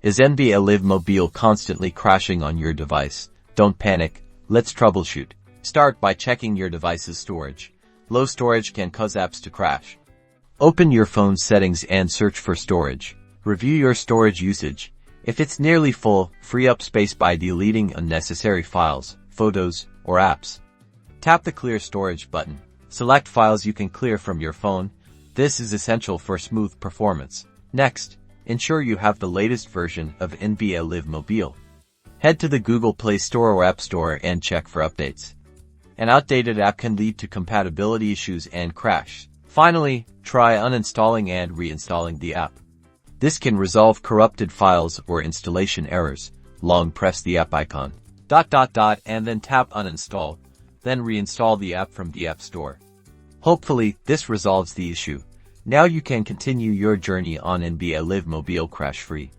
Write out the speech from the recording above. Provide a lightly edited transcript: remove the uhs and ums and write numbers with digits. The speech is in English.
Is NBA Live Mobile constantly crashing on your device? Don't panic, let's troubleshoot. Start by checking your device's storage. Low storage can cause apps to crash. Open your phone's settings and search for storage. Review your storage usage. If it's nearly full, free up space by deleting unnecessary files, photos, or apps. Tap the Clear Storage button. Select files you can clear from your phone. This is essential for smooth performance. Next, ensure you have the latest version of NBA Live Mobile. Head to the Google Play Store or App Store and check for updates. An outdated app can lead to compatibility issues and crash. Finally, try uninstalling and reinstalling the app. This can resolve corrupted files or installation errors. Long press the app icon. And then tap uninstall. Then reinstall the app from the App Store. Hopefully, this resolves the issue. Now you can continue your journey on NBA Live Mobile crash-free.